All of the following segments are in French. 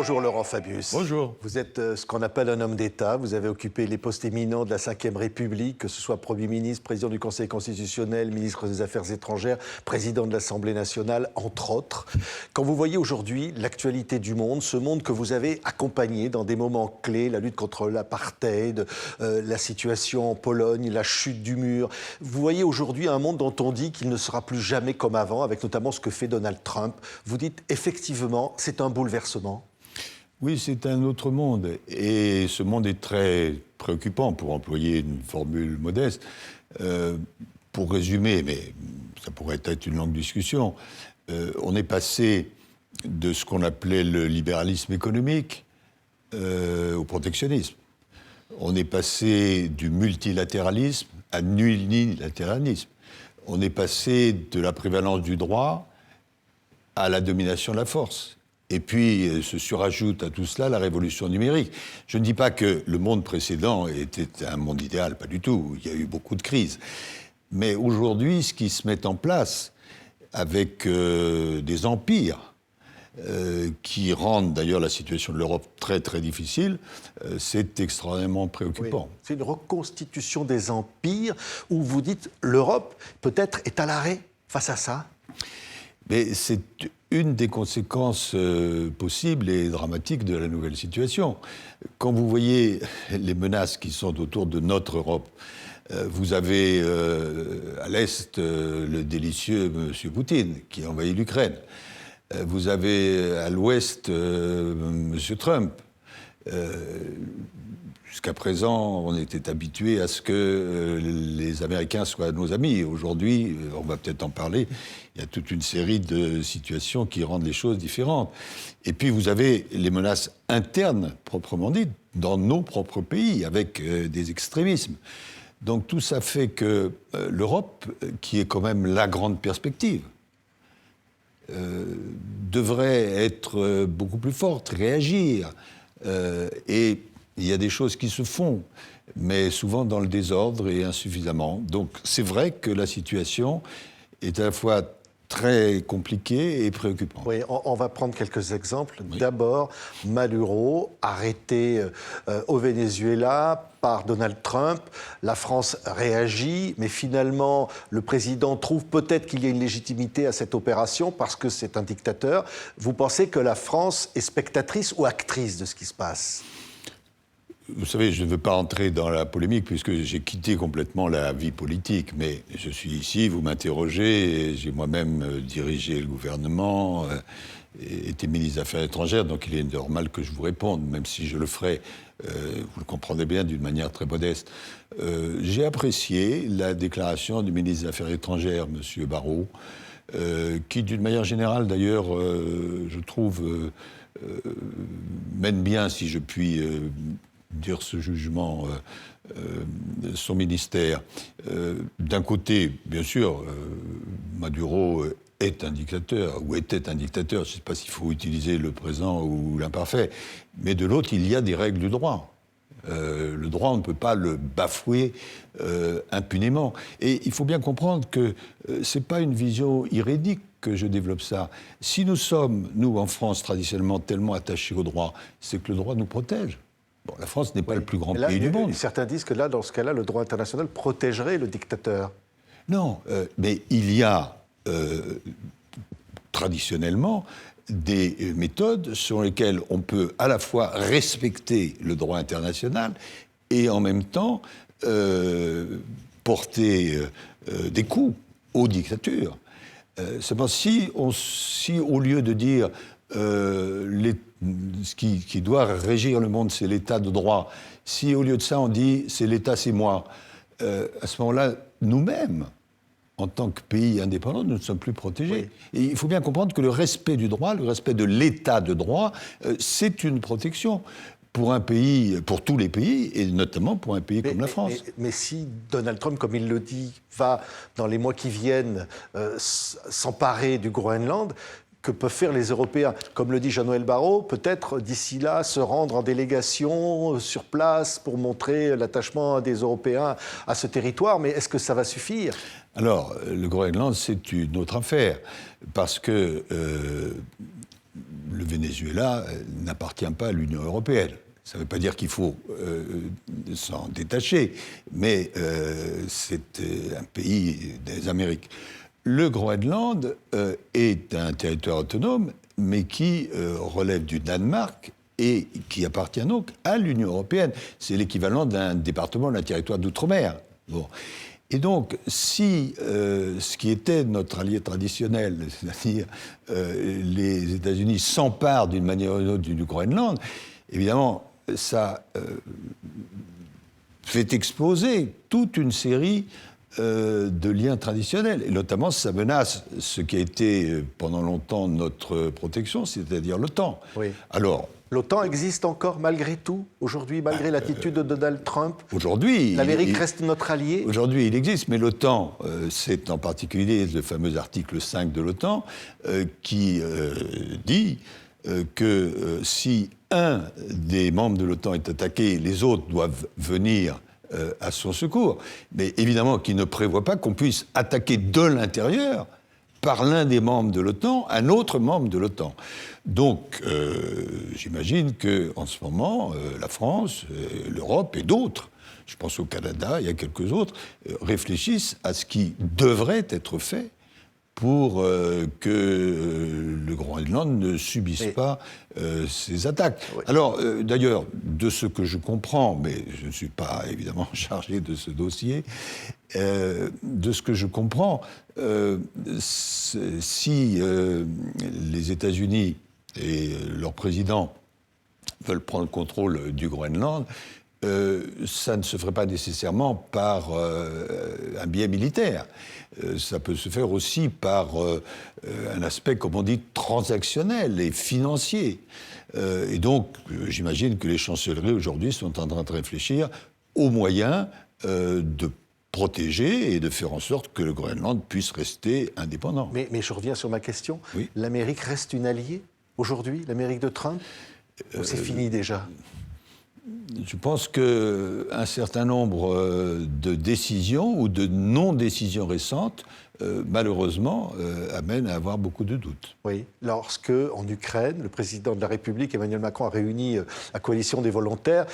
Bonjour Laurent Fabius. Bonjour. Vous êtes ce qu'on appelle un homme d'État. Vous avez occupé les postes éminents de la Ve République, que ce soit Premier ministre, président du Conseil constitutionnel, ministre des Affaires étrangères, président de l'Assemblée nationale, entre autres. Quand vous voyez aujourd'hui l'actualité du monde, ce monde que vous avez accompagné dans des moments clés, la lutte contre l'apartheid, la situation en Pologne, la chute du mur, vous voyez aujourd'hui un monde dont on dit qu'il ne sera plus jamais comme avant, avec notamment ce que fait Donald Trump. Vous dites effectivement, c'est un bouleversement. Oui, c'est un autre monde. Et ce monde est très préoccupant, pour employer une formule modeste. Pour résumer, mais ça pourrait être une longue discussion, on est passé de ce qu'on appelait le libéralisme économique au protectionnisme. On est passé du multilatéralisme à l'unilatéralisme. On est passé de la prévalence du droit à la domination de la force. Et puis, se surajoute à tout cela la révolution numérique. Je ne dis pas que le monde précédent était un monde idéal, pas du tout. Il y a eu beaucoup de crises. Mais aujourd'hui, ce qui se met en place avec des empires qui rendent d'ailleurs la situation de l'Europe très, très difficile, c'est extrêmement préoccupant. Oui. C'est une reconstitution des empires où vous dites l'Europe, peut-être, est à l'arrêt face à ça. Mais c'est une des conséquences possibles et dramatiques de la nouvelle situation. Quand vous voyez les menaces qui sont autour de notre Europe, vous avez à l'Est le délicieux M. Poutine qui a envahi l'Ukraine. Vous avez à l'Ouest M. Trump. Jusqu'à présent, on était habitué à ce que les Américains soient nos amis. Aujourd'hui, on va peut-être en parler, il y a toute une série de situations qui rendent les choses différentes. Et puis, vous avez les menaces internes, proprement dites, dans nos propres pays, avec des extrémismes. Donc, tout ça fait que l'Europe, qui est quand même la grande perspective, devrait être beaucoup plus forte, réagir. Et il y a des choses qui se font, mais souvent dans le désordre et insuffisamment. Donc c'est vrai que la situation est à la fois très compliquée et préoccupante. Oui, on va prendre quelques exemples. Oui. D'abord, Maduro, arrêté au Venezuela par Donald Trump. La France réagit, mais finalement, le président trouve peut-être qu'il y a une légitimité à cette opération parce que c'est un dictateur. Vous pensez que la France est spectatrice ou actrice de ce qui se passe ? Vous savez, je ne veux pas entrer dans la polémique puisque j'ai quitté complètement la vie politique, mais je suis ici, vous m'interrogez, j'ai moi-même dirigé le gouvernement, été ministre des Affaires étrangères, donc il est normal que je vous réponde, même si je le ferai, vous le comprenez bien, d'une manière très modeste. J'ai apprécié la déclaration du ministre des Affaires étrangères, M. Barrot, qui, d'une manière générale, d'ailleurs, je trouve, mène bien, si je puis dire ce jugement, son ministère. D'un côté, bien sûr, Maduro est un dictateur, ou était un dictateur, je ne sais pas s'il faut utiliser le présent ou l'imparfait, mais de l'autre, il y a des règles du droit. Le droit, on ne peut pas le bafouer impunément. Et il faut bien comprendre que ce n'est pas une vision iridique que je développe ça. Si nous sommes, nous, en France, traditionnellement, tellement attachés au droit, c'est que le droit nous protège. Bon, la France n'est pas le plus grand pays du monde. Certains disent que là, dans ce cas-là, le droit international protégerait le dictateur. Non, mais il y a traditionnellement des méthodes sur lesquelles on peut à la fois respecter le droit international et en même temps porter des coups aux dictatures. Seulement, si au lieu de dire ce qui doit régir le monde, c'est l'état de droit, si au lieu de ça on dit c'est l'état, c'est moi, à ce moment-là, nous-mêmes, en tant que pays indépendant, nous ne sommes plus protégés. Oui. Et il faut bien comprendre que le respect du droit, le respect de l'état de droit, c'est une protection pour un pays, pour tous les pays, et notamment pour un pays comme la France. Mais si Donald Trump, comme il le dit, va, dans les mois qui viennent, s'emparer du Groenland, que peuvent faire les Européens? Comme le dit Jean-Noël Barrot, peut-être d'ici là se rendre en délégation sur place pour montrer l'attachement des Européens à ce territoire, mais est-ce que ça va suffire? Alors, le Groenland, c'est une autre affaire, parce que le Venezuela n'appartient pas à l'Union européenne. Ça ne veut pas dire qu'il faut s'en détacher, mais c'est un pays des Amériques. Le Groenland est un territoire autonome, mais qui relève du Danemark et qui appartient donc à l'Union européenne. C'est l'équivalent d'un département, d'un territoire d'outre-mer. Bon. Et donc, si ce qui était notre allié traditionnel, c'est-à-dire les États-Unis, s'emparent d'une manière ou d'une autre du Groenland, évidemment, ça fait exploser toute une série de liens traditionnels. Et notamment, ça menace ce qui a été pendant longtemps notre protection, c'est-à-dire l'OTAN. Oui. Alors, l'OTAN existe encore malgré tout, aujourd'hui, malgré l'attitude de Donald Trump. Aujourd'hui, l'Amérique reste notre allié. Aujourd'hui, il existe, mais l'OTAN, c'est en particulier le fameux article 5 de l'OTAN qui dit que si un des membres de l'OTAN est attaqué, les autres doivent venir à son secours. Mais évidemment, qui ne prévoit pas qu'on puisse attaquer de l'intérieur par l'un des membres de l'OTAN, un autre membre de l'OTAN. Donc, j'imagine qu'en ce moment, la France, l'Europe et d'autres, je pense au Canada, il y a quelques autres, réfléchissent à ce qui devrait être fait pour que le Groenland ne subisse pas ces attaques. Oui. Alors, d'ailleurs, de ce que je comprends, mais je ne suis pas évidemment chargé de ce dossier, de ce que je comprends, si les États-Unis et leur président veulent prendre le contrôle du Groenland, ça ne se ferait pas nécessairement par un biais militaire. Ça peut se faire aussi par un aspect, comme on dit, transactionnel et financier. Et donc, j'imagine que les chancelleries aujourd'hui sont en train de réfléchir aux moyens de protéger et de faire en sorte que le Groenland puisse rester indépendant. Mais je reviens sur ma question. Oui. L'Amérique reste une alliée aujourd'hui, l'Amérique de Trump, ou c'est fini déjà ? Je pense qu'un certain nombre de décisions ou de non-décisions récentes, malheureusement, amènent à avoir beaucoup de doutes. Oui, lorsque, en Ukraine, le président de la République, Emmanuel Macron, a réuni la coalition des volontaires,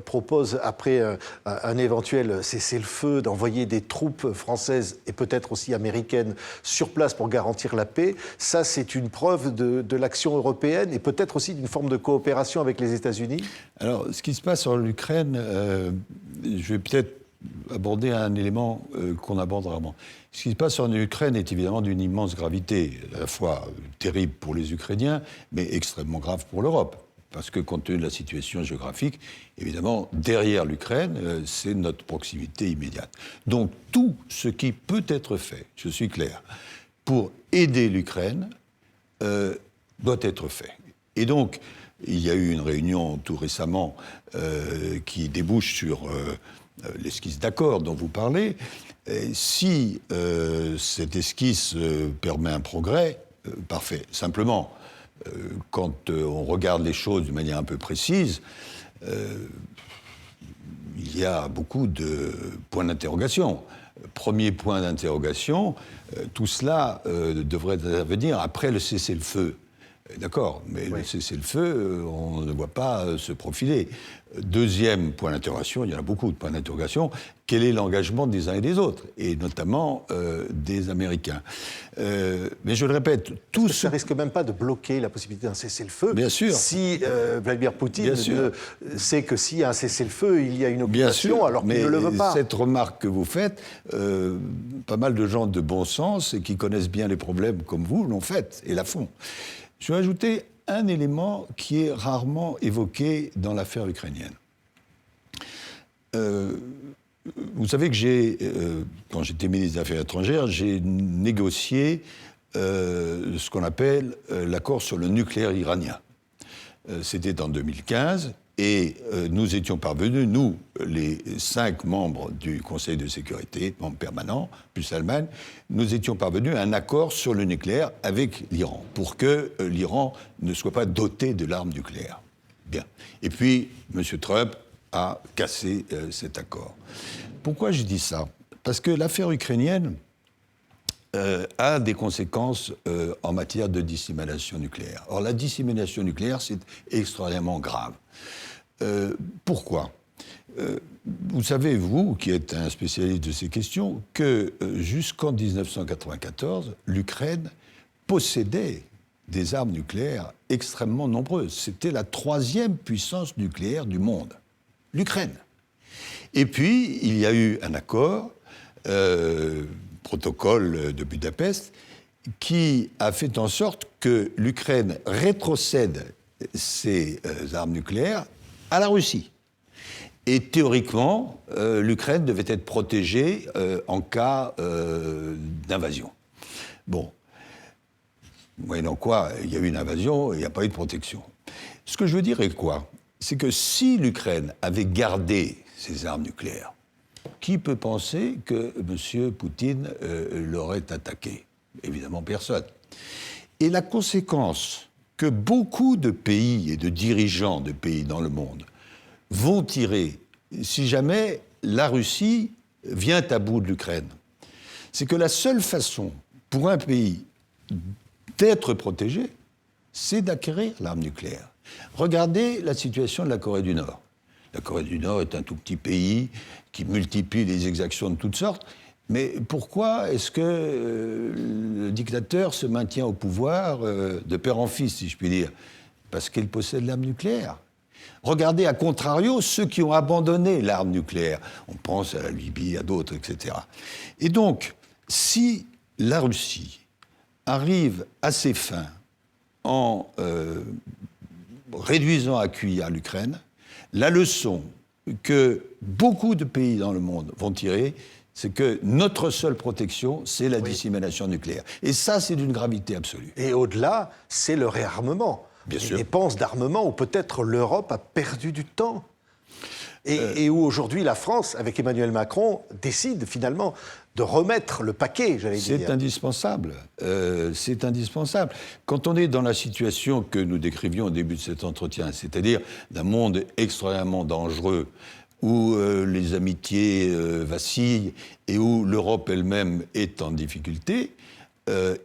propose, après un éventuel cessez-le-feu, d'envoyer des troupes françaises et peut-être aussi américaines sur place pour garantir la paix. Ça, c'est une preuve de l'action européenne et peut-être aussi d'une forme de coopération avec les États-Unis. Alors, ce qui se passe en Ukraine, je vais peut-être aborder un élément qu'on aborde rarement. Ce qui se passe en Ukraine est évidemment d'une immense gravité, à la fois terrible pour les Ukrainiens, mais extrêmement grave pour l'Europe. Parce que compte tenu de la situation géographique, évidemment, derrière l'Ukraine, c'est notre proximité immédiate. Donc tout ce qui peut être fait, je suis clair, pour aider l'Ukraine, doit être fait. Et donc, il y a eu une réunion tout récemment qui débouche sur l'esquisse d'accord dont vous parlez. Et si cette esquisse permet un progrès, parfait. Simplement, quand on regarde les choses d'une manière un peu précise, il y a beaucoup de points d'interrogation. Premier point d'interrogation, tout cela devrait intervenir après le cessez-le-feu. D'accord, mais oui. Le cessez-le-feu, on ne voit pas se profiler. Deuxième point d'interrogation, il y en a beaucoup de points d'interrogation, quel est l'engagement des uns et des autres, et notamment des Américains. Mais je le répète, tout ça risque même pas de bloquer la possibilité d'un cessez-le-feu. Bien sûr. Si Vladimir Poutine sait que s'il y a un cessez-le-feu, il y a une occupation, alors qu'il ne le veut pas. Cette remarque que vous faites, pas mal de gens de bon sens et qui connaissent bien les problèmes comme vous l'ont faite et la font. Je vais ajouter un élément qui est rarement évoqué dans l'affaire ukrainienne. Vous savez que quand j'étais ministre des Affaires étrangères, j'ai négocié ce qu'on appelle l'accord sur le nucléaire iranien. C'était en 2015. Et nous étions parvenus, nous, les 5 membres du Conseil de sécurité, membres permanents, plus l'Allemagne, nous étions parvenus à un accord sur le nucléaire avec l'Iran, pour que l'Iran ne soit pas doté de l'arme nucléaire. Bien. Et puis, M. Trump a cassé cet accord. Pourquoi je dis ça ? Parce que l'affaire ukrainienne a des conséquences en matière de dissémination nucléaire. Or, la dissémination nucléaire, c'est extraordinairement grave. Pourquoi ? Vous savez, vous, qui êtes un spécialiste de ces questions, que jusqu'en 1994, l'Ukraine possédait des armes nucléaires extrêmement nombreuses. C'était la 3e puissance nucléaire du monde, l'Ukraine. Et puis, il y a eu un accord, protocole de Budapest, qui a fait en sorte que l'Ukraine rétrocède ses armes nucléaires à la Russie. Et théoriquement, l'Ukraine devait être protégée en cas d'invasion. Bon. Moyennant quoi, il y a eu une invasion et il n'y a pas eu de protection. Ce que je veux dire est quoi ? C'est que si l'Ukraine avait gardé ses armes nucléaires, qui peut penser que M. Poutine l'aurait attaqué ? Évidemment, personne. Et la conséquence que beaucoup de pays et de dirigeants de pays dans le monde vont tirer si jamais la Russie vient à bout de l'Ukraine, c'est que la seule façon pour un pays d'être protégé, c'est d'acquérir l'arme nucléaire. Regardez la situation de la Corée du Nord. La Corée du Nord est un tout petit pays qui multiplie les exactions de toutes sortes, mais pourquoi est-ce que le dictateur se maintient au pouvoir de père en fils, si je puis dire ? Parce qu'il possède l'arme nucléaire. Regardez, à contrario, ceux qui ont abandonné l'arme nucléaire. On pense à la Libye, à d'autres, etc. Et donc, si la Russie arrive à ses fins en réduisant à cuillère l'Ukraine, la leçon que beaucoup de pays dans le monde vont tirer, c'est que notre seule protection, c'est la dissémination nucléaire. Et ça, c'est d'une gravité absolue. Et au-delà, c'est le réarmement. Bien sûr. Les dépenses d'armement où peut-être l'Europe a perdu du temps. Et où aujourd'hui la France, avec Emmanuel Macron, décide finalement de remettre le paquet, j'allais dire. C'est indispensable. C'est indispensable. Quand on est dans la situation que nous décrivions au début de cet entretien, c'est-à-dire d'un monde extrêmement dangereux, où les amitiés vacillent et où l'Europe elle-même est en difficulté,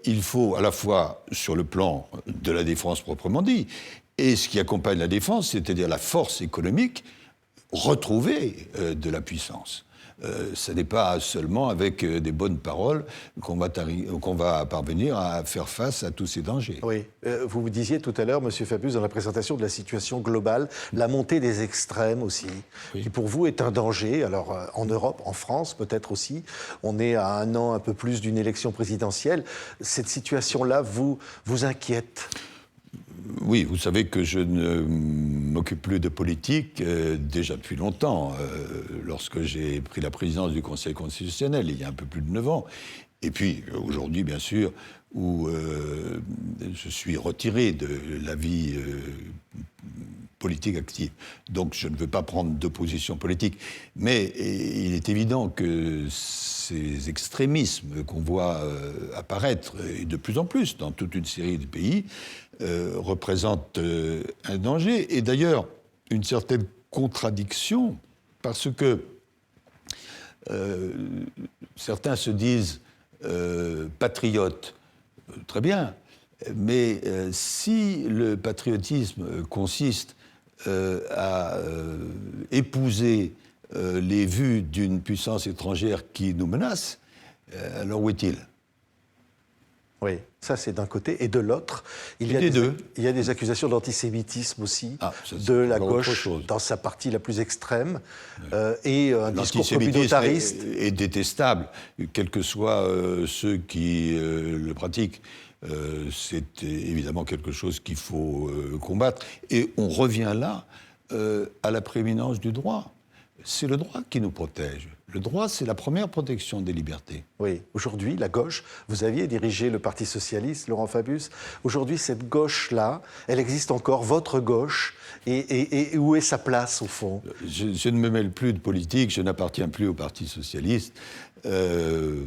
il faut à la fois, sur le plan de la défense proprement dit, et ce qui accompagne la défense, c'est-à-dire la force économique, retrouver de la puissance. Ce n'est pas seulement avec des bonnes paroles qu'on va parvenir à faire face à tous ces dangers. Oui, vous vous disiez tout à l'heure, Monsieur Fabius, dans la présentation de la situation globale, la montée des extrêmes aussi, qui pour vous est un danger. Alors en Europe, en France peut-être aussi, on est à un an un peu plus d'une élection présidentielle. Cette situation-là vous inquiète ? Oui, vous savez que je ne m'occupe plus de politique déjà depuis longtemps, lorsque j'ai pris la présidence du Conseil constitutionnel, il y a un peu plus de 9 ans. Et puis, aujourd'hui, bien sûr, où je suis retiré de la vie politique active. Donc, je ne veux pas prendre de position politique. Mais il est évident que ces extrémismes qu'on voit apparaître, et de plus en plus dans toute une série de pays, représentent un danger. Et d'ailleurs, une certaine contradiction, parce que certains se disent patriotes, très bien, mais si le patriotisme consiste à épouser les vues d'une puissance étrangère qui nous menace, alors où est-il ? Oui, ça c'est d'un côté. Et de l'autre, il y a des accusations d'antisémitisme aussi, de la gauche dans sa partie la plus extrême, et un discours communautariste. Est détestable, quels que soient ceux qui le pratiquent. C'est évidemment quelque chose qu'il faut combattre. Et on revient là à la prééminence du droit. C'est le droit qui nous protège. Le droit, c'est la première protection des libertés. Oui, aujourd'hui, la gauche, vous aviez dirigé le Parti socialiste, Laurent Fabius. Aujourd'hui, cette gauche-là, elle existe encore, votre gauche, et où est sa place, au fond ? Je ne me mêle plus de politique, je n'appartiens plus au Parti socialiste. Nous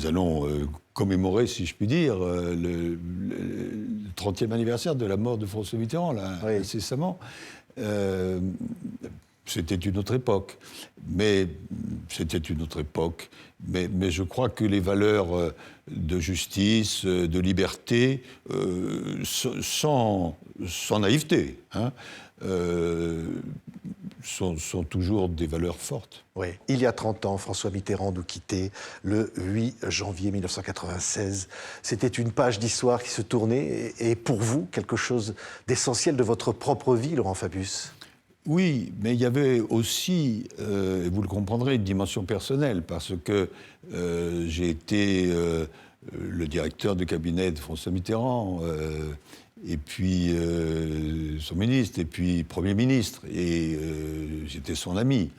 allons commémorer, si je puis dire, le 30e anniversaire de la mort de François Mitterrand, là, incessamment. c'était une autre époque. Mais je crois que les valeurs de justice, de liberté, sans naïveté, hein, sont toujours des valeurs fortes. Oui. Il y a 30 ans, François Mitterrand nous quittait le 8 janvier 1996. C'était une page d'histoire qui se tournait, et pour vous, quelque chose d'essentiel de votre propre vie, Laurent Fabius. Oui, mais il y avait aussi, et vous le comprendrez, une dimension personnelle, parce que j'ai été le directeur de cabinet de François Mitterrand, et puis son ministre, et puis Premier ministre, et j'étais son ami.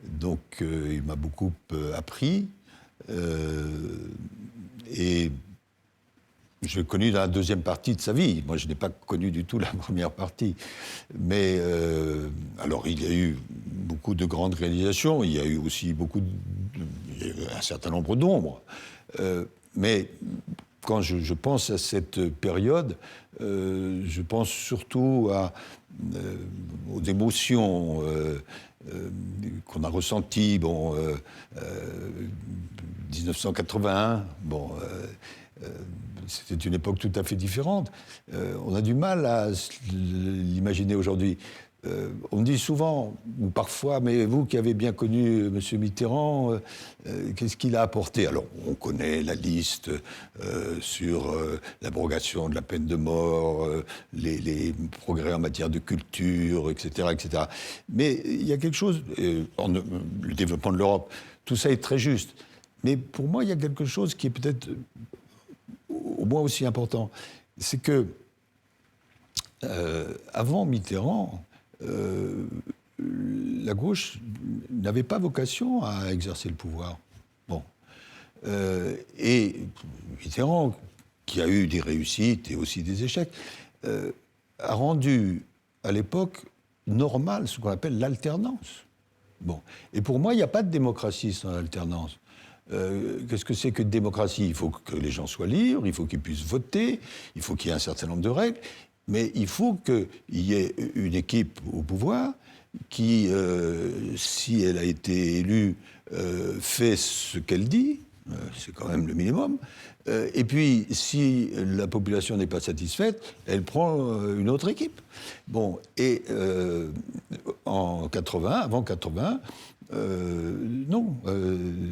Donc il m'a beaucoup appris, et je l'ai connu dans la deuxième partie de sa vie. Moi, je n'ai pas connu du tout la première partie. Mais, alors, il y a eu beaucoup de grandes réalisations, il y a eu aussi un certain nombre d'ombres. Mais quand je pense à cette période, je pense surtout aux émotions qu'on a ressenties. 1981, c'était une époque tout à fait différente. On a du mal à l'imaginer aujourd'hui. On me dit souvent, ou parfois, mais vous qui avez bien connu M. Mitterrand, qu'est-ce qu'il a apporté? Alors, on connaît la liste sur l'abrogation de la peine de mort, les progrès en matière de culture, etc., etc. Mais il y a quelque chose, le développement de l'Europe, tout ça est très juste. Mais pour moi, il y a quelque chose qui est peut-être au moins aussi important. C'est que, avant Mitterrand, la gauche n'avait pas vocation à exercer le pouvoir. Et Mitterrand, qui a eu des réussites et aussi des échecs, a rendu à l'époque normal ce qu'on appelle l'alternance. Et pour moi, il n'y a pas de démocratie sans l'alternance. Qu'est-ce que c'est que de démocratie? Il faut que les gens soient libres, il faut qu'ils puissent voter, il faut qu'il y ait un certain nombre de règles, mais il faut qu'il y ait une équipe au pouvoir qui, si elle a été élue, fait ce qu'elle dit, c'est quand même le minimum, et puis si la population n'est pas satisfaite, elle prend une autre équipe. En 80, avant 80, non,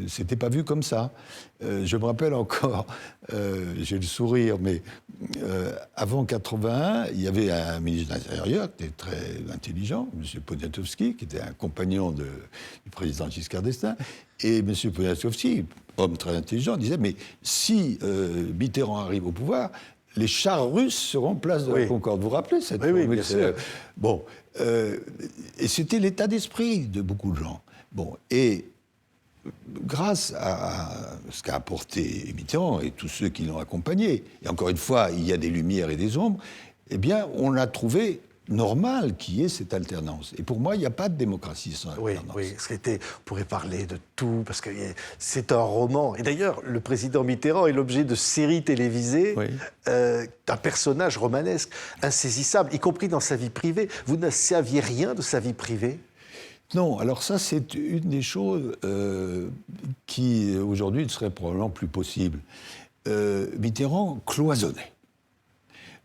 c'était pas vu comme ça. Je me rappelle encore, j'ai le sourire, mais avant 81, il y avait un ministre de l'Intérieur qui était très intelligent, M. Poniatowski, qui était un compagnon du président Giscard d'Estaing, et M. Poniatowski, homme très intelligent, disait, mais si Mitterrand arrive au pouvoir, les chars russes seront place de la Concorde. Vous vous rappelez cette formule? Oui, bien sûr. Et c'était l'état d'esprit de beaucoup de gens. Et grâce à ce qu'a apporté Mitterrand et tous ceux qui l'ont accompagné, et encore une fois, il y a des lumières et des ombres, eh bien, on a trouvé normal qu'il y ait cette alternance. Et pour moi, il n'y a pas de démocratie sans alternance. Oui, on pourrait parler de tout, parce que c'est un roman. Et d'ailleurs, le président Mitterrand est l'objet de séries télévisées d'un personnage romanesque, insaisissable, y compris dans sa vie privée. Vous ne saviez rien de sa vie privée? Non, alors ça, c'est une des choses qui, aujourd'hui, ne serait probablement plus possible. Mitterrand cloisonnait.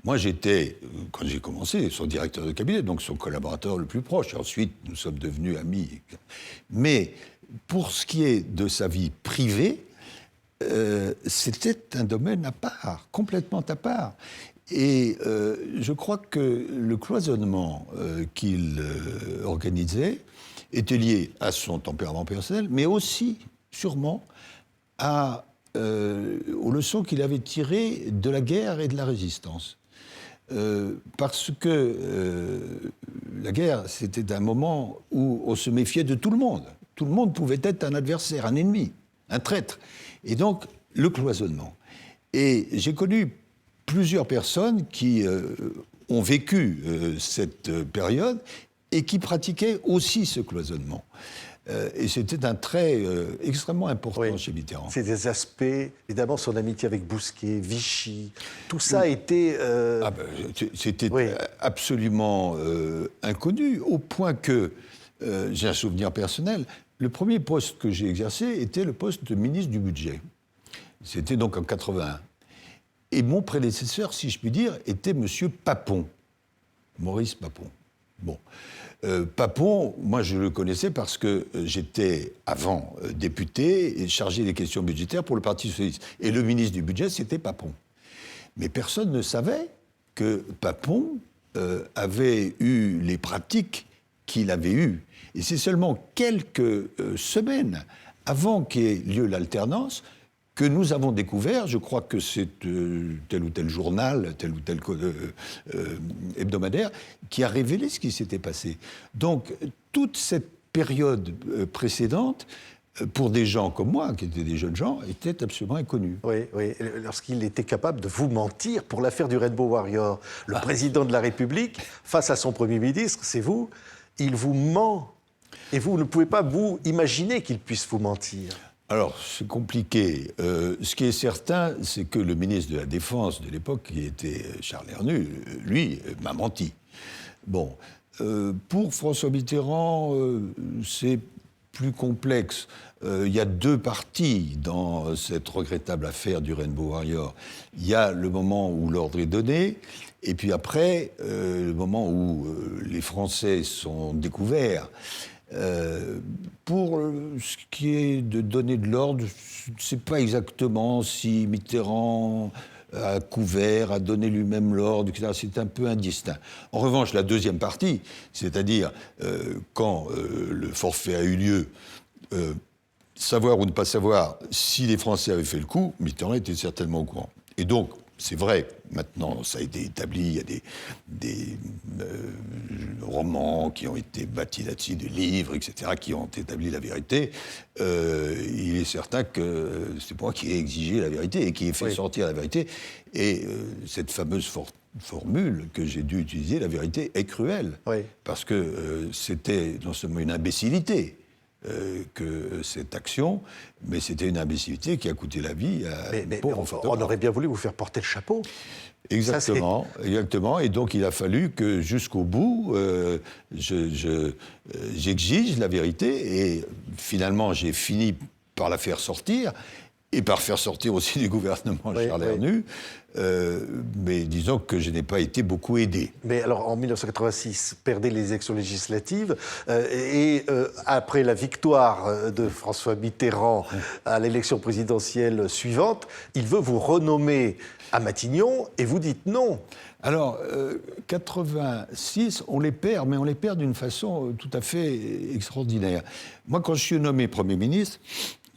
Moi, j'étais, quand j'ai commencé, son directeur de cabinet, donc son collaborateur le plus proche. Ensuite, nous sommes devenus amis. Mais pour ce qui est de sa vie privée, c'était un domaine à part, complètement à part. Et je crois que le cloisonnement qu'il organisait était lié à son tempérament personnel, mais aussi, sûrement, aux leçons qu'il avait tirées de la guerre et de la résistance. Parce que la guerre, c'était un moment où on se méfiait de tout le monde. Tout le monde pouvait être un adversaire, un ennemi, un traître. Et donc, le cloisonnement. Et j'ai connu plusieurs personnes qui ont vécu cette période et qui pratiquaient aussi ce cloisonnement. Et c'était un trait extrêmement important chez Mitterrand. C'est des aspects, évidemment, son amitié avec Bousquet, Vichy, tout ça a été... C'était absolument inconnu, au point que j'ai un souvenir personnel. Le premier poste que j'ai exercé était le poste de ministre du Budget. C'était donc en 81. Et mon prédécesseur, si je puis dire, était M. Papon, Maurice Papon. Bon. Papon, moi je le connaissais parce que j'étais avant député et chargé des questions budgétaires pour le Parti socialiste. Et le ministre du Budget, c'était Papon. Mais personne ne savait que Papon avait eu les pratiques qu'il avait eues. Et c'est seulement quelques semaines avant qu'ait lieu l'alternance que nous avons découvert, je crois que c'est tel ou tel journal, tel ou tel hebdomadaire, qui a révélé ce qui s'était passé. Donc, toute cette période précédente, pour des gens comme moi, qui étaient des jeunes gens, était absolument inconnue. Oui, oui. Lorsqu'il était capable de vous mentir pour l'affaire du Rainbow Warrior, le président de la République, face à son Premier ministre, c'est vous, il vous ment. Et vous ne pouvez pas vous imaginer qu'il puisse vous mentir. Alors, c'est compliqué. Ce qui est certain, c'est que le ministre de la Défense de l'époque, qui était Charles Hernu, lui, m'a menti. Bon. Pour François Mitterrand, c'est plus complexe. Il y a deux parties dans cette regrettable affaire du Rainbow Warrior. Il y a le moment où l'ordre est donné, et puis après, le moment où les Français sont découverts. Pour ce qui est de donner de l'ordre, je ne sais pas exactement si Mitterrand a couvert, a donné lui-même l'ordre, etc. C'est un peu indistinct. En revanche, la deuxième partie, c'est-à-dire quand le forfait a eu lieu, savoir ou ne pas savoir si les Français avaient fait le coup, Mitterrand était certainement au courant. Et donc, c'est vrai, maintenant, ça a été établi, il y a des romans qui ont été bâtis là-dessus, des livres, etc., qui ont établi la vérité. Il est certain que c'est moi qui ai exigé la vérité et qui ai fait sortir la vérité. Et cette fameuse formule que j'ai dû utiliser, la vérité est cruelle. Parce que c'était non seulement une imbécilité, que cette action, mais c'était une imbécilité qui a coûté la vie à on aurait bien voulu vous faire porter le chapeau. Exactement, exactement. Et donc il a fallu que jusqu'au bout, j'exige la vérité. Et finalement, j'ai fini par la faire sortir et par faire sortir aussi du gouvernement Charles Hernu. Mais disons que je n'ai pas été beaucoup aidé. Mais alors, en 1986, perdez les élections législatives après la victoire de François Mitterrand à l'élection présidentielle suivante, il veut vous renommer à Matignon et vous dites non. Alors, 86, on les perd, mais on les perd d'une façon tout à fait extraordinaire. Moi, quand je suis nommé Premier ministre,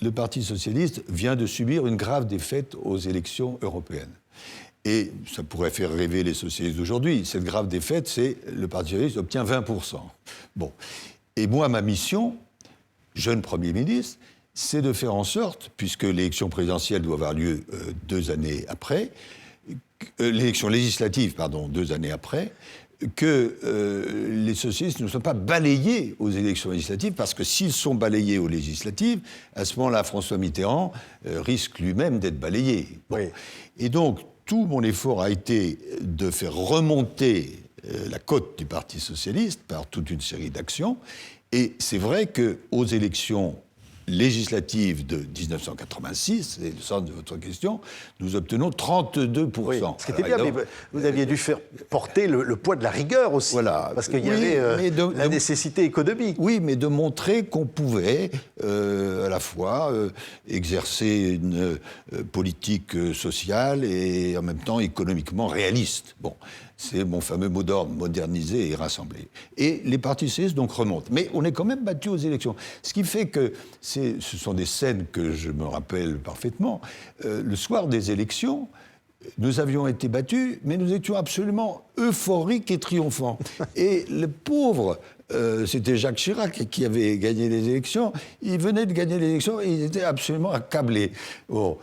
le Parti socialiste vient de subir une grave défaite aux élections européennes. Et ça pourrait faire rêver les socialistes d'aujourd'hui. Cette grave défaite, c'est le Parti socialiste obtient 20%. Bon. Et moi, ma mission, jeune Premier ministre, c'est de faire en sorte, puisque l'élection présidentielle doit avoir lieu 2 années après, l'élection législative, pardon, 2 années après, que les socialistes ne soient pas balayés aux élections législatives, parce que s'ils sont balayés aux législatives, à ce moment-là, François Mitterrand risque lui-même d'être balayé. Bon. Et donc, tout mon effort a été de faire remonter la cote du Parti socialiste par toute une série d'actions. Et c'est vrai qu'aux élections législatives de 1986, c'est le sens de votre question, nous obtenons 32%. Oui, ce qui était bien, mais vous aviez dû faire porter le poids de la rigueur aussi, voilà, parce qu'il y avait la nécessité économique. Oui, mais de montrer qu'on pouvait à la fois exercer une politique sociale et en même temps économiquement réaliste. Bon. C'est mon fameux mot d'ordre, moderniser et rassembler. Et les partis socialistes donc remontent. Mais on est quand même battus aux élections. Ce qui fait que ce sont des scènes que je me rappelle parfaitement. Le soir des élections, nous avions été battus, mais nous étions absolument euphoriques et triomphants. Et le pauvre, c'était Jacques Chirac qui avait gagné les élections. Il venait de gagner les élections et il était absolument accablé. Bon,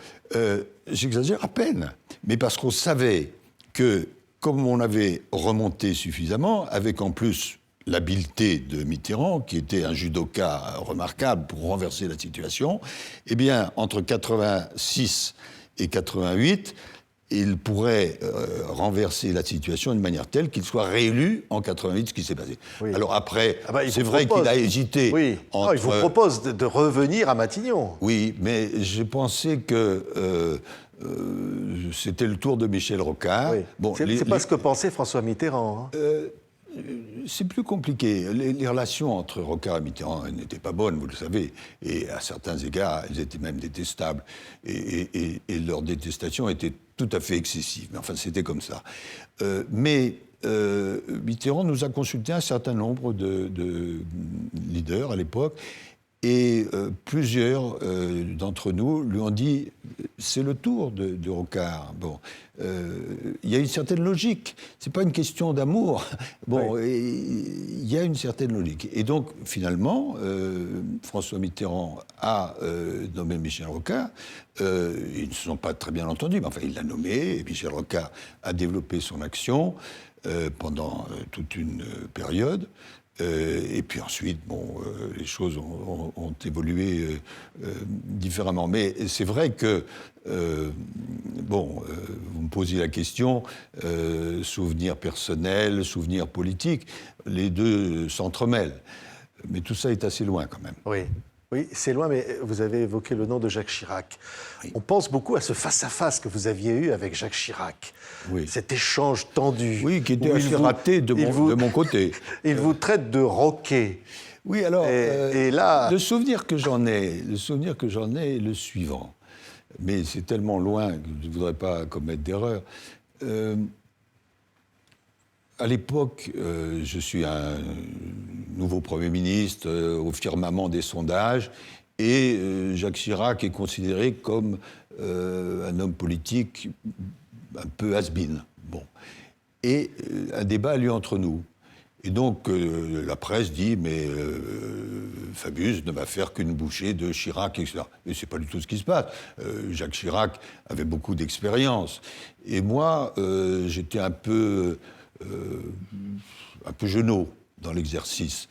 j'exagère à peine, mais parce qu'on savait que comme on avait remonté suffisamment, avec en plus l'habileté de Mitterrand, qui était un judoka remarquable pour renverser la situation, eh bien, entre 86 et 88, il pourrait renverser la situation de manière telle qu'il soit réélu en 88, ce qui s'est passé. Oui. Alors après, c'est vrai qu'il a hésité. Oui. Entre... il vous propose de revenir à Matignon. Oui, mais j'ai pensé que c'était le tour de Michel Rocard. Oui. Bon, c'est pas ce que pensait François Mitterrand. Hein. C'est plus compliqué. Les relations entre Rocard et Mitterrand n'étaient pas bonnes, vous le savez. Et à certains égards, elles étaient même détestables. Et leur détestation était tout à fait excessive. Mais enfin, c'était comme ça. Mitterrand nous a consulté un certain nombre de leaders à l'époque. Et plusieurs d'entre nous lui ont dit « c'est le tour de Rocard ». Bon, il y a une certaine logique. C'est pas une question d'amour. Bon, il y a une certaine logique. Et donc, finalement, François Mitterrand a nommé Michel Rocard. Ils ne se sont pas très bien entendus, mais enfin, il l'a nommé. Et Michel Rocard a développé son action pendant toute une période. Et puis ensuite, les choses ont évolué différemment. Mais c'est vrai que, vous me posiez la question, souvenir personnel, souvenir politique, les deux s'entremêlent. Mais tout ça est assez loin quand même. Oui, c'est loin, mais vous avez évoqué le nom de Jacques Chirac. Oui. On pense beaucoup à ce face-à-face que vous aviez eu avec Jacques Chirac. Oui. Cet échange tendu. Oui, qui était assez raté de mon côté. Il vous traite de roquet. Oui, alors, et là... le souvenir que j'en ai est le suivant. Mais c'est tellement loin que je ne voudrais pas commettre d'erreur. À l'époque, je suis un nouveau Premier ministre au firmament des sondages et Jacques Chirac est considéré comme un homme politique un peu has-been. Bon. Et un débat a lieu entre nous. Et donc la presse dit « mais Fabius ne va faire qu'une bouchée de Chirac, etc. » Mais c'est pas du tout ce qui se passe. Jacques Chirac avait beaucoup d'expérience. Et moi, j'étais un peu genaud dans l'exercice.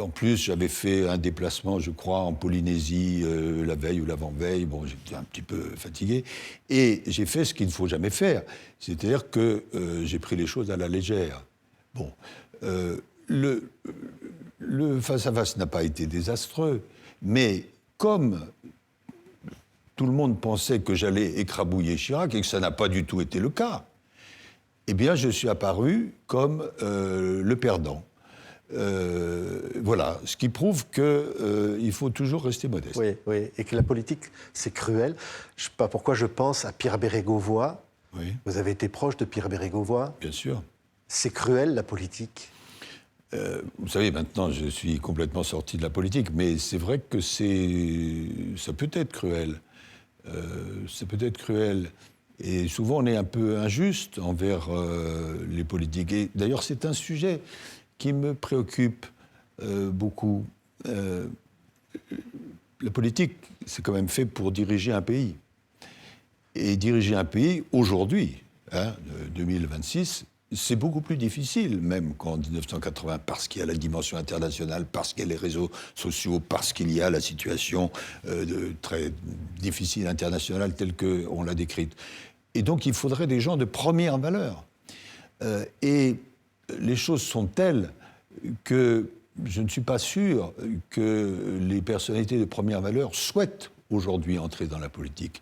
En plus, j'avais fait un déplacement, je crois, en Polynésie la veille ou l'avant-veille. Bon, j'étais un petit peu fatigué. Et j'ai fait ce qu'il ne faut jamais faire. C'est-à-dire que j'ai pris les choses à la légère. Bon. Le face-à-face n'a pas été désastreux, mais comme tout le monde pensait que j'allais écrabouiller Chirac et que ça n'a pas du tout été le cas, eh bien, je suis apparu comme le perdant. Voilà, ce qui prouve qu'il faut toujours rester modeste. Oui, et que la politique, c'est cruel. Je ne sais pas pourquoi je pense à Pierre Bérégovoy. Oui. Vous avez été proche de Pierre Bérégovoy. Bien sûr. C'est cruel, la politique. Vous savez, maintenant, je suis complètement sorti de la politique, mais c'est vrai que ça peut être cruel. Ça peut être cruel. Et souvent, on est un peu injuste envers les politiques. Et d'ailleurs, c'est un sujet qui me préoccupe beaucoup. La politique, c'est quand même fait pour diriger un pays. Et diriger un pays, aujourd'hui, 2026, c'est beaucoup plus difficile, même qu'en 1980, parce qu'il y a la dimension internationale, parce qu'il y a les réseaux sociaux, parce qu'il y a la situation très difficile internationale telle qu'on l'a décrite. Et donc, il faudrait des gens de première valeur. Et les choses sont telles que je ne suis pas sûr que les personnalités de première valeur souhaitent aujourd'hui entrer dans la politique.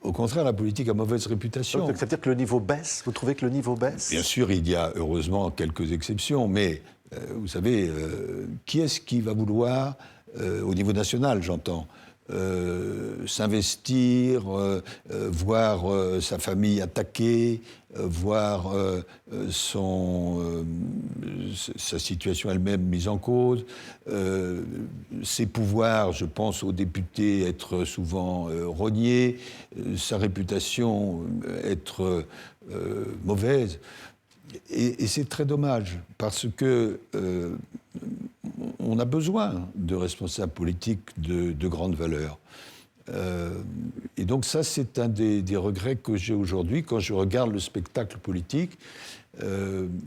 Au contraire, la politique a mauvaise réputation. Donc, c'est-à-dire que le niveau baisse? Vous trouvez que le niveau baisse? Bien sûr, il y a heureusement quelques exceptions, mais vous savez, qui est-ce qui va vouloir, au niveau national, j'entends, s'investir, voir sa famille attaquée, voir sa situation elle-même mise en cause, ses pouvoirs, je pense aux députés, être souvent rognés, sa réputation être mauvaise. Et c'est très dommage, parce que on a besoin de responsables politiques de grande valeur. Et donc ça, c'est un des regrets que j'ai aujourd'hui. Quand je regarde le spectacle politique,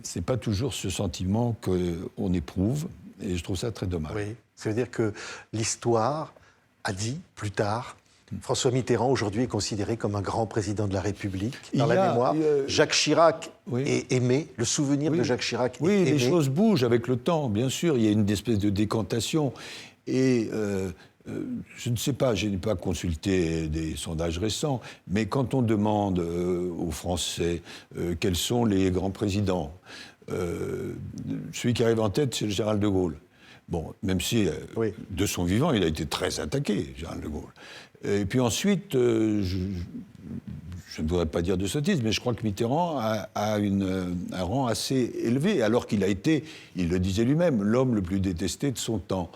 c'est pas toujours ce sentiment qu'on éprouve, et je trouve ça très dommage. Oui, ça veut dire que l'histoire a dit, plus tard, François Mitterrand, aujourd'hui, est considéré comme un grand président de la République. Dans Il y la a, mémoire, Jacques Chirac oui. est aimé. Le souvenir de Jacques Chirac est aimé. Oui, les choses bougent avec le temps, bien sûr. Il y a une espèce de décantation. Et je ne sais pas, je n'ai pas consulté des sondages récents, mais quand on demande aux Français quels sont les grands présidents, celui qui arrive en tête, c'est le général de Gaulle. Bon, même si, de son vivant, il a été très attaqué, général de Gaulle. Et puis ensuite, je ne voudrais pas dire de sottise, mais je crois que Mitterrand a un rang assez élevé, alors qu'il a été, il le disait lui-même, l'homme le plus détesté de son temps.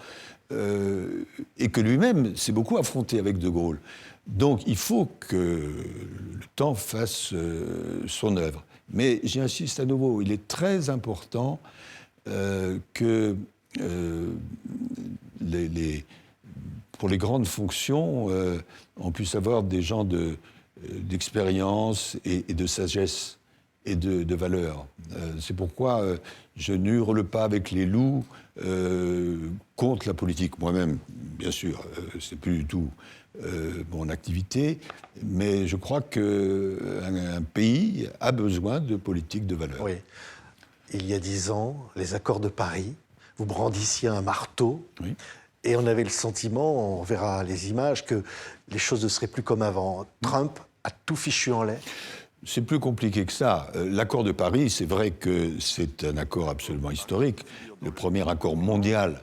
Et que lui-même s'est beaucoup affronté avec de Gaulle. Donc il faut que le temps fasse son œuvre. Mais j'insiste à nouveau, il est très important que pour les grandes fonctions, on puisse avoir des gens d'expérience et de sagesse et de valeur. C'est pourquoi je n'hurle pas avec les loups contre la politique. Moi-même, bien sûr, c'est plus du tout mon activité, mais je crois qu'un pays a besoin de politique de valeur. Oui. Il y a 10 ans, les accords de Paris, vous brandissiez un marteau, oui. Et on avait le sentiment, on verra les images, que les choses ne seraient plus comme avant. Trump a tout fichu en l'air. C'est plus compliqué que ça. L'accord de Paris, c'est vrai que c'est un accord absolument historique, le premier accord mondial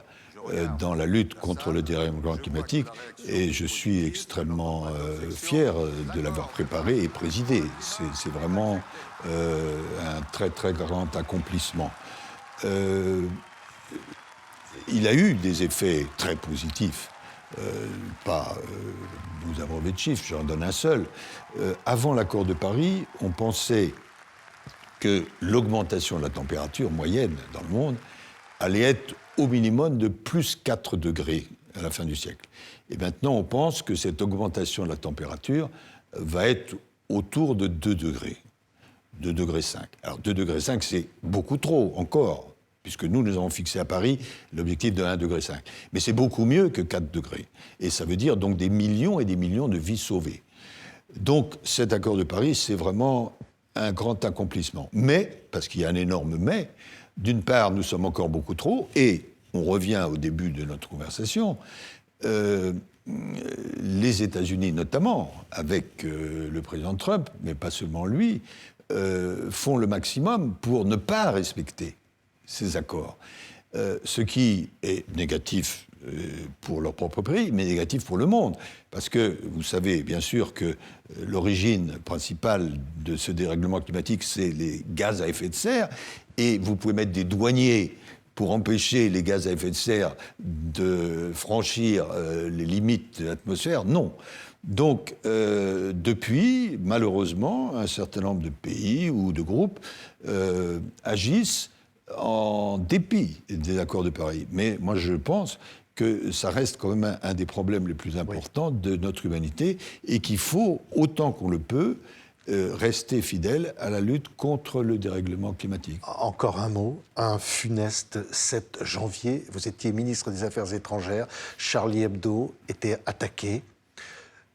dans la lutte contre le dérèglement climatique, et je suis extrêmement fier de l'avoir préparé et présidé. C'est vraiment un très très grand accomplissement. Il a eu des effets très positifs. Nous avons des chiffres, j'en donne un seul. Avant l'accord de Paris, on pensait que l'augmentation de la température moyenne dans le monde allait être au minimum de plus 4 degrés à la fin du siècle. Et maintenant, on pense que cette augmentation de la température va être autour de 2 degrés, 2,5 degrés. Alors 2,5 degrés, c'est beaucoup trop encore, puisque nous avons fixé à Paris l'objectif de 1,5 degré. Mais c'est beaucoup mieux que 4 degrés. Et ça veut dire donc des millions et des millions de vies sauvées. Donc cet accord de Paris, c'est vraiment un grand accomplissement. Mais, parce qu'il y a un énorme mais, d'une part, nous sommes encore beaucoup trop, et on revient au début de notre conversation, les États-Unis notamment, avec le président Trump, mais pas seulement lui, font le maximum pour ne pas respecter ces accords. Ce qui est négatif pour leur propre pays, mais négatif pour le monde. Parce que vous savez bien sûr que l'origine principale de ce dérèglement climatique, c'est les gaz à effet de serre, et vous pouvez mettre des douaniers pour empêcher les gaz à effet de serre de franchir les limites de l'atmosphère. Non. Donc, depuis, malheureusement, un certain nombre de pays ou de groupes agissent en dépit des accords de Paris. Mais moi, je pense que ça reste quand même un des problèmes les plus importants de notre humanité et qu'il faut, autant qu'on le peut, rester fidèle à la lutte contre le dérèglement climatique. Encore un mot, un funeste 7 janvier, vous étiez ministre des Affaires étrangères, Charlie Hebdo était attaqué.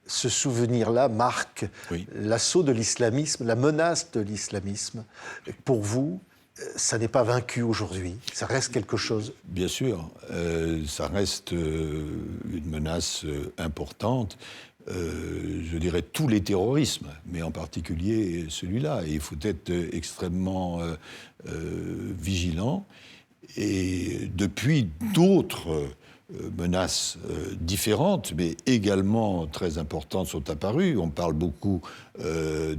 Ce souvenir-là marque l'assaut de l'islamisme, la menace de l'islamisme. Pour vous, ça n'est pas vaincu aujourd'hui, ça reste quelque chose. Bien sûr, ça reste une menace importante. Je dirais tous les terrorismes, mais en particulier celui-là. Et il faut être extrêmement vigilant. Et depuis, d'autres menaces différentes, mais également très importantes, sont apparues. On parle beaucoup de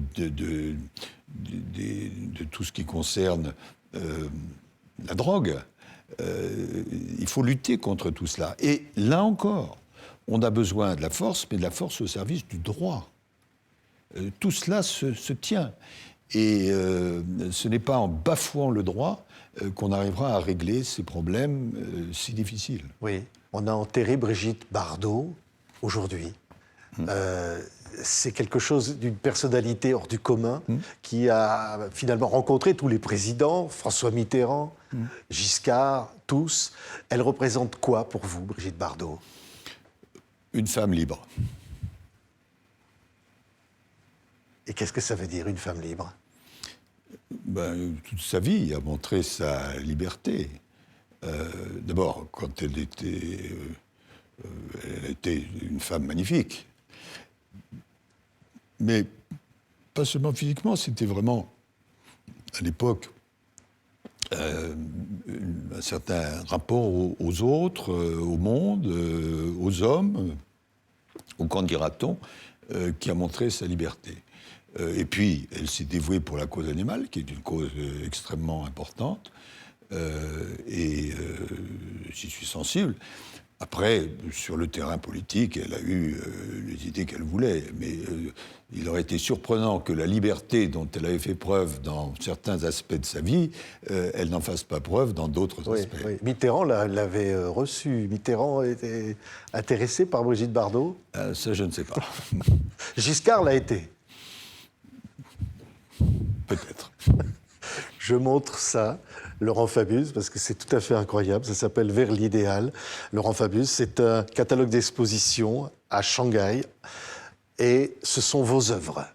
tout ce qui concerne la drogue. Il faut lutter contre tout cela. Et là encore, on a besoin de la force, mais de la force au service du droit. Tout cela se tient. Et ce n'est pas en bafouant le droit qu'on arrivera à régler ces problèmes si difficiles. Oui, on a enterré Brigitte Bardot aujourd'hui. C'est quelque chose d'une personnalité hors du commun qui a finalement rencontré tous les présidents, François Mitterrand, Giscard, tous. Elle représente quoi pour vous, Brigitte Bardot ? Une femme libre. Et qu'est-ce que ça veut dire, une femme libre? Toute sa vie a montré sa liberté. D'abord, quand elle était une femme magnifique. Mais pas seulement physiquement, c'était vraiment, à l'époque, un certain rapport aux autres, au monde, aux hommes, au qu'en dira-t-on, qui a montré sa liberté. Et puis, elle s'est dévouée pour la cause animale, qui est une cause extrêmement importante, et j'y suis sensible. Après, sur le terrain politique, elle a eu les idées qu'elle voulait, mais il aurait été surprenant que la liberté dont elle avait fait preuve dans certains aspects de sa vie, elle n'en fasse pas preuve dans d'autres aspects. Oui. Mitterrand l'avait reçu. Mitterrand était intéressé par Brigitte Bardot? Ça, je ne sais pas. Giscard l'a été. Peut-être. Je montre ça, Laurent Fabius, parce que c'est tout à fait incroyable. Ça s'appelle Vers l'idéal. Laurent Fabius, c'est un catalogue d'exposition à Shanghai. Et ce sont vos œuvres.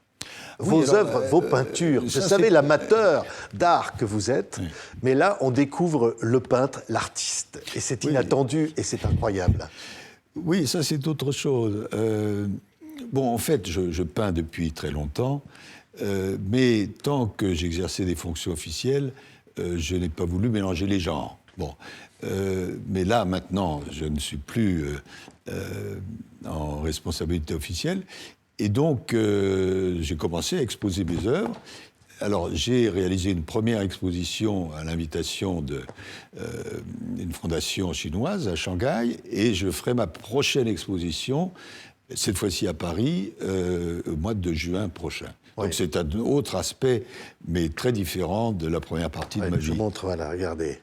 Vos œuvres, vos peintures. Je savais l'amateur d'art que vous êtes, mais là, on découvre le peintre, l'artiste. Et c'est inattendu et c'est incroyable. Oui, ça, c'est autre chose. En fait, je peins depuis très longtemps. Mais tant que j'exerçais des fonctions officielles, je n'ai pas voulu mélanger les genres. Mais là, maintenant, je ne suis plus en responsabilité officielle. Et donc, j'ai commencé à exposer mes œuvres. Alors, j'ai réalisé une première exposition à l'invitation d'une fondation chinoise à Shanghai. Et je ferai ma prochaine exposition, cette fois-ci à Paris, au mois de juin prochain. Donc c'est un autre aspect, mais très différent de la première partie de ma vie. Je vous montre, voilà, regardez,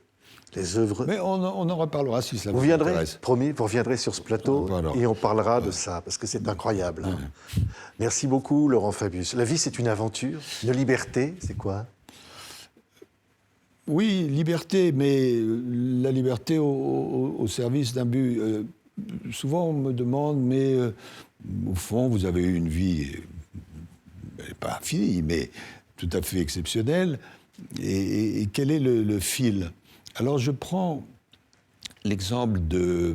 les œuvres. Mais on en reparlera si ça vous viendrez, intéresse. Promis, vous reviendrez sur ce plateau et on parlera de ça, parce que c'est incroyable. Merci beaucoup, Laurent Fabius. La vie, c'est une aventure, une liberté, c'est quoi? Oui, liberté, mais la liberté au service d'un but. Souvent, on me demande, mais au fond, vous avez eu une vie... pas infinie, mais tout à fait exceptionnelle. Et quel est le fil? Alors, je prends l'exemple de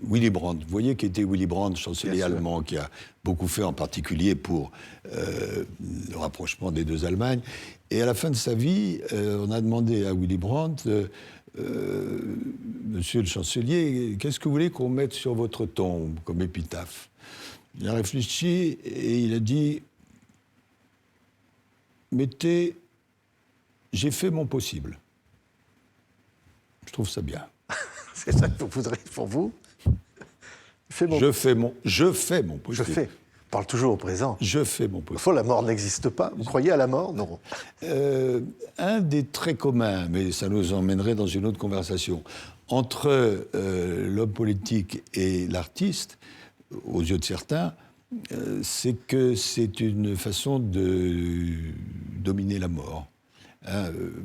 Willy Brandt. Vous voyez qui était Willy Brandt, chancelier allemand, qui a beaucoup fait, en particulier pour le rapprochement des deux Allemagnes. Et à la fin de sa vie, on a demandé à Willy Brandt, Monsieur le chancelier, qu'est-ce que vous voulez qu'on mette sur votre tombe comme épitaphe? Il a réfléchi et il a dit « Mettez, j'ai fait mon possible ». Je trouve ça bien. C'est ça que vous voudrez pour vous? Je fais mon possible. Je fais. On parle toujours au présent. Je fais mon possible. Au fond, la mort n'existe pas. Vous croyez à la mort? Non. Un des traits communs, mais ça nous emmènerait dans une autre conversation, entre l'homme politique et l'artiste, aux yeux de certains, c'est que c'est une façon de dominer la mort.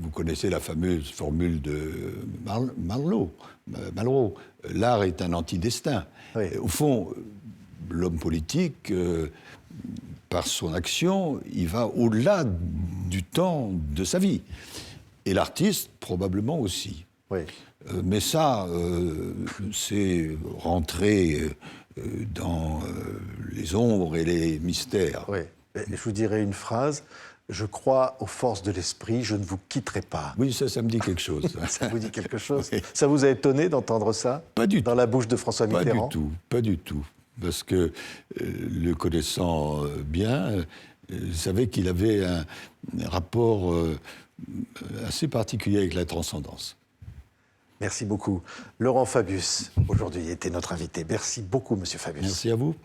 Vous connaissez la fameuse formule de Malraux. L'art est un antidestin. Oui. Au fond, l'homme politique, par son action, il va au-delà du temps de sa vie. Et l'artiste, probablement aussi. Oui. Mais ça, c'est rentrer dans les ombres et les mystères. Oui. Je vous dirai une phrase. Je crois aux forces de l'esprit, je ne vous quitterai pas. Oui, ça me dit quelque chose. Ça vous dit quelque chose? Oui. Ça vous a étonné d'entendre ça? Pas du tout. Dans la bouche de François Mitterrand? Pas du tout. Parce que, le connaissant bien, je savais qu'il avait un rapport assez particulier avec la transcendance. Merci beaucoup. Laurent Fabius, aujourd'hui, était notre invité. Merci beaucoup, Monsieur Fabius. Merci à vous.